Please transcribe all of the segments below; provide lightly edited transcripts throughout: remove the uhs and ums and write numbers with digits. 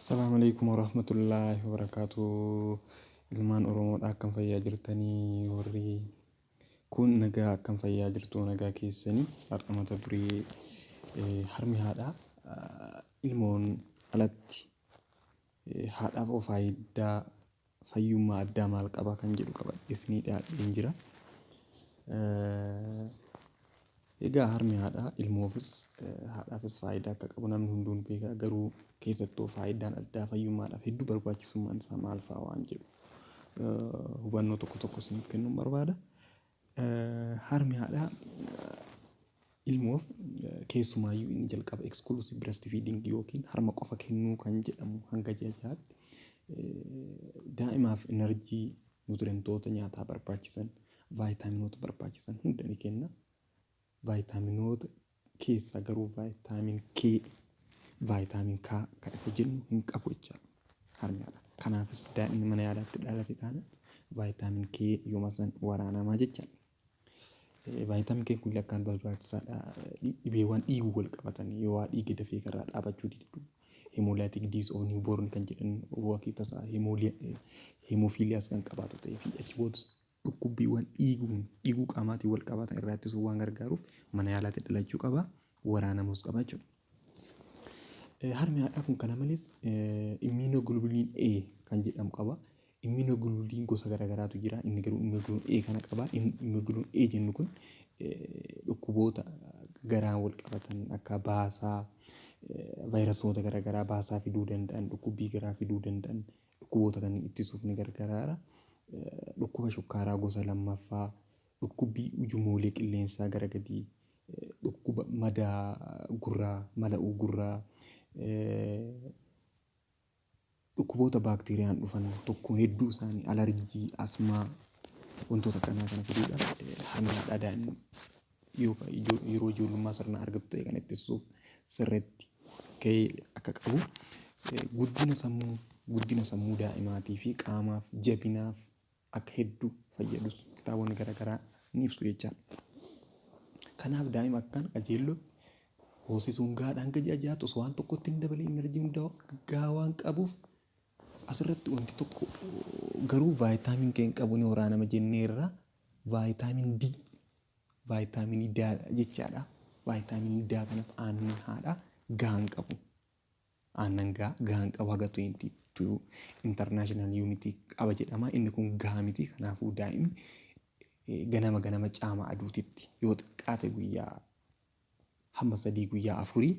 Assalamualaikum warahmatullahi wabarakatuh. Ilmaan Oromoodhaa akkam fayyaa jirtanii warri kun nagaa akkam fayyaa jirtu nagaa keessanii har'a mata duree harmi haadhaa ilmoon alatti haadhaaf of faayidaa fayyummaa addaa maal qaba kan jedhu qabadhee isinii dhiyaadheen jira. Egaa harmi haadhaa ilmoofis haadhaafis faayidaa akka qabu namni hunduu ni beeka. Garuu keessattuu faayidaan addaa fayyummaadhaaf hedduu barbaachisummaan isaa maal fa'aa waan jedhu hubannoo tokko tokko isiniif kennuun barbaada. Harmi haadhaa ilmoof keessumaayyuu inni jalqaba exclusive breastfeeding yookiin harma qofa kennuu kan jedhamu hanga ji'a jahaatti daa'imaaf enerjii nuutirentoota nyaataa barbaachisan vaayitaaminoota barbaachisan hunda ni kenna. Vaayitaaminoota keessaa garuu vaayitaamin K vaayitaamin K kan isa jennu hin qabu jechaadha harmi haadhaa. Kanaafis daa'imni mana yaalaatti dhalate taana vaayitaamin K yooma san waraanamaa jechaadha. Vaayitaamin K kun akkaan barbaachisaadha. Dhibeewwan dhiiguu wal qabatan yoo dhiigi dafee karaa dhaabachuu diddu hemoolaatik diisooorder kan jedhan waakii tasaa hemofiiliyaas kan qabaatu ta'ee fi achi boodas dhukkubbiiwwan dhiiguu qaamaatiin wal qabatan irraa ittisuuf waan gargaaruuf mana yaalaatti dhalachuu qaba, waraanamuus qaba jechuudha. Harmi haadhaa kun kana malees immunoglobulin A kan jedhamu qaba. Immunoglobulin gosa garaagaraatu jira. Inni garuu immunoglobulin A kana qaba. Immunoglobulin A jennu kun dhukkuboota garaan wal qabatan akka baasaa, vaayirasoota garaagaraa baasaa fiduu danda'an, dhukkubbii garaa fiduu danda'an dhukkuboota kan ittisuuf ni gargaara. Dhukkuba shukkaaraa gosa lammaffaa, dhukkubbii ujumoolee qilleensaa gara gadii, dhukkuba madaa gurraa, mala'uu gurraa, dhukkuboota baakteeriyaan dhufan tokkoon hedduu isaanii alarjii, asmaa wantoota akkanaa kana fiduudhaan harmi haadhaa daa'imni yeroo ijoollummaa sirnaa argattu ta'e kan ittisuuf sirriitti gahee akka qabu guddina sammuu daa'imaatii fi qaamaaf jabinaaf akka hedduu fayyadus kitaabonni garaagaraa ni ibsu jechaadha. Kanaaf daa'ima akkaan qajeelloo hoosisuun gahaadhaan hanga ji'a jahaatti osoo waan tokkotti hin dabalee enerjii hundaa gahaa waan qabuuf asirratti wanti tokko garuu vaayitaamin K hin qabu ni waraanama jenneerra vaayitaamin D vaayitaaminii D jechaadha. Vaayitaaminii D kanaaf aannan haadhaa gahaa hin qabu. Aannan gahaa hin qabu haga 22 international unity qaba jedhama. Inni kun gahaa miti. Kanaafuu daa'imni ganama caama aduutitti yoo xiqqaate guyyaa hamma 3 guyyaa 4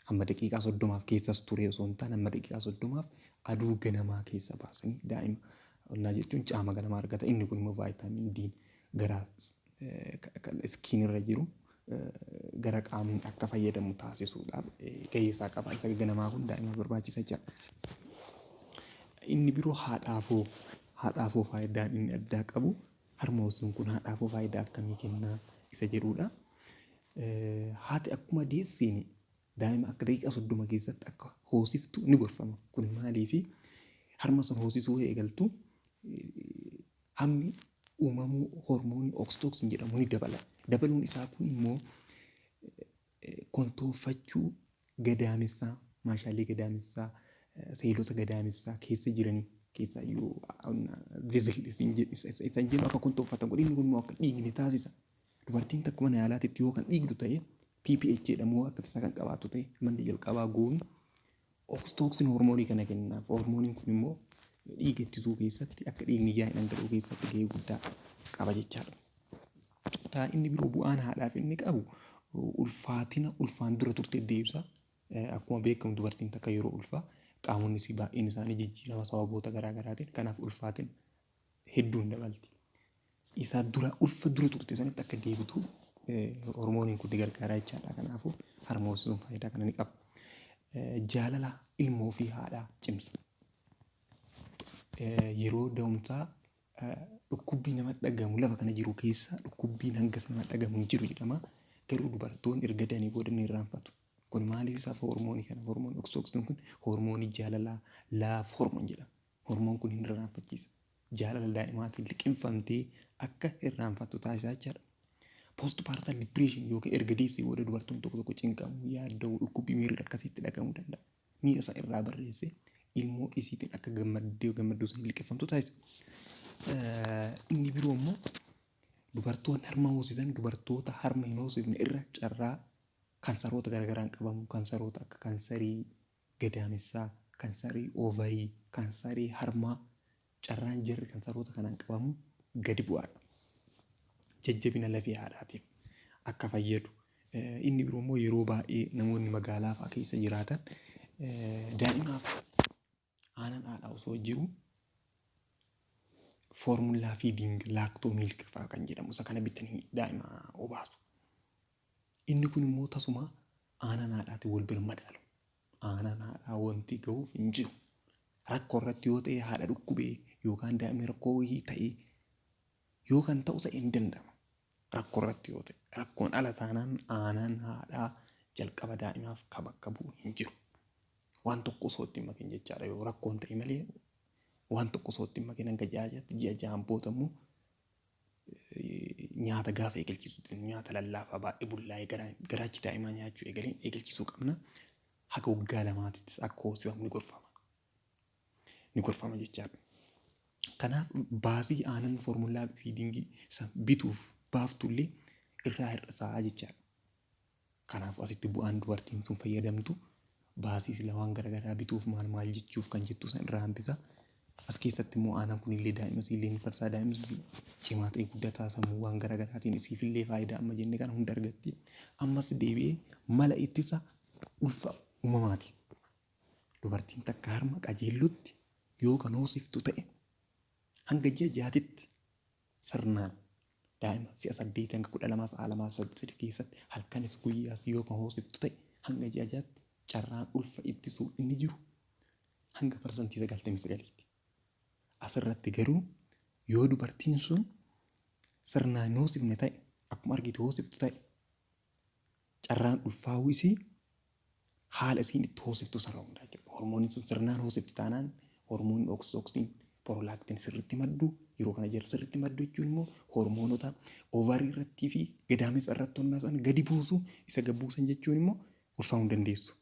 hamma daqiiqaa 30 keessas ture osoo hin taane hamma daqiiqaa 30 aduu ganamaa keessa baasanii daa'ima onnaa jechuun caama ganamaa argata. Inni kun immoo vaayitaamin D gara iskiinirra jiru gara qaamni akka fayyadamu taasisuudhaaf gahee isaa qaba. Isa ganamaa kun daa'imaaf barbaachisa jechaadha. Inni biroo haadhaafoo faayidaan inni addaa qabu harma hoosisuun kun haadhaafoo faayidaa akkamii kennaa isa jedhudha. Haati akkuma deesseen daa'ima akka daqiiqaa 30 keessatti akka hoosiftu ni gorfama. Kun maaliif harma sana hoosisuu eegaltu hammi uumamuu hormoonii oksitooksiin jedhamu ni dabala. Dabaluun isaa kun immoo kontoofachuu gadaamessaa, maashaalee gadaamessaa, seelota gadaamessaa keessa jiranii keessaa iyyuu isaan jennu akka kontoofatan godhe. Inni kun immoo akka dhiigni taasisa. Dubartiin takka mana yaalaatti yoo kan dhiigdu ta'e PPH jedhamu akka tasaa kan qabaatu ta'e manni jalqabaa goonu oksitooksiin hormoonii kana kennaaf. Hormooniin kun immoo dhiiga ittisuu keessatti akka dhiigni yaa'u dhangala'uu keessatti gahee guddaa qaba jechaadha. Inni biroo bu'aan haadhaaf inni qabu ulfaan dura turte deebisa. Akkuma beekamu dubartiin takka yeroo ulfaa qaamonni isii baay'een isaanii jijjiirama sababoota garaagaraatiin. Kanaaf ulfaatiin hedduun dabalti. Isaa ulfa dura turte sanitti akka deebituuf hormooniin kun gargaara jechaadha. Kanaafuu harma hoosisuun faayidaa kana ni qaba. Jaalala ilmoo fi haadhaa cimsa. Yeroo da'umsaa dhukkubbii nama dhagamu lafa kana jiru keessa dhukkubbiin hangas nama dhagamu hin jiru jedhama. Garuu dubartoonni erga da'anii booda ni irraanfatu. Kun maaliif isaaf hormoonii kana hormoonii oksitooksiin kun hormoonii jaalalaa laaf hormoon jedhama. Hormoon kun hin irraanfachiisa. Jaalala daa'imaatiin liqimfamtee akka irraanfattu taasisaa jechaadha. Postpartal depression yookiin erga deessee booda dubartoonni tokko cinqamu yaadda'uu dhukkubbii miirri akkasitti dhagahamuu danda'a. Miira isaa irraa barreessee ilmoo isiitiin akka gammadduu sana liqeeffamtu taasisa. Inni biroo immoo dubartoonni harma hoosisan dubartoota harma hin hoosifne irra carraa kansaroota garaagaraan qabamu. Kansaroota akka kansarii gadaamessaa, kansarii oovarii, kansarii harmaa carraan jarri kansaroota kanaan qabamu gadi bu'aadha. Jajjabina lafee haadhaatiif akka fayyadu. Inni biroo immoo yeroo baay'ee namoonni magaalaa fa'aa keessa jiraatan daa'imaaf aanan haadhaa osoo jiru foormulaa fiiding laaktoo miilk fa'aa kan jedhamu isa kana bitanii daa'ima obaasu. Inni kun immoo tasuma aanan haadhaatiin wal bira madaalu. Aanan haadhaa wanti gahuuf hin jiru. Rakkoo irratti yoo ta'e haadha dhukkubee yookaan daa'imni rakkoo wayii ta'ee yoo kan ta'u isa hin danda'ama. Rakkoo irratti yoo ta'e rakkoon ala taanaan aanan haadhaa jalqaba daa'imaaf kan bakka bu'u hin jiru. Waan tokko osoo ittiin makin jechaadha yoo rakkoon ta'e malee waan tokko osoo ittiin makin hanga ji'a ja'aan booda immoo nyaata gaafa eegalchiisu nyaata lallaafaa baay'ee bullaa'ee garaachi daa'imaa nyaachuu eegalchiisuu qabna. Haga waggaa lamaatittis akka hoosifamu ni gorfama jechaadha. Kanaaf baasii aanan foormulaa fiidingii bituuf baaftullee irraa hir'isaa jechaadha. Kanaaf asitti bu'aan dubartiin sun fayyadamtu baasii sila waan garaagaraa bituuf maal jechuuf kan jettu san irraa hambisa. As keessatti immoo aanan kunillee daa'ima illee ni farsaa daa'imni cimaa ta'e guddataa sammuu waan garaagaraatiin isiifillee faayidaa amma jenne kana hunda argatti. Ammas deebi'ee mala ittisa ulfa uumamaati. Dubartiin takka harma qajeellutti yoo kan hoosiftu ta'e hanga ji'a ja'aatitti sirnaan daa'ima si'a 8 hanga 12 sa'a 2 keessatti halkanis guyyaas yoo kan hoosiftu ta'e hanga ji'a ja'aatti carraan ulfa ittisuu inni jiru hanga parsantii 99. Asirratti garuu yoo dubartiin sun sirnaan hoosifne ta'e akkuma argite hoosiftu ta'e carraan ulfaa'uu isii haala isiin itti hoosiftu sarara hundaa jechuudha. Hormoonni sun sirnaan hoosifti taanaan hormoonni oksitooksiin poroolaaktiin sirriitti maddu yeroo kana jira sirriitti maddu jechuun immoo hormoonota oovarii irrattii fi gadaamessa irratti hundaa'an gadi buusu isa gabbuusan jechuun immoo ulfaa'uu hin dandeessu.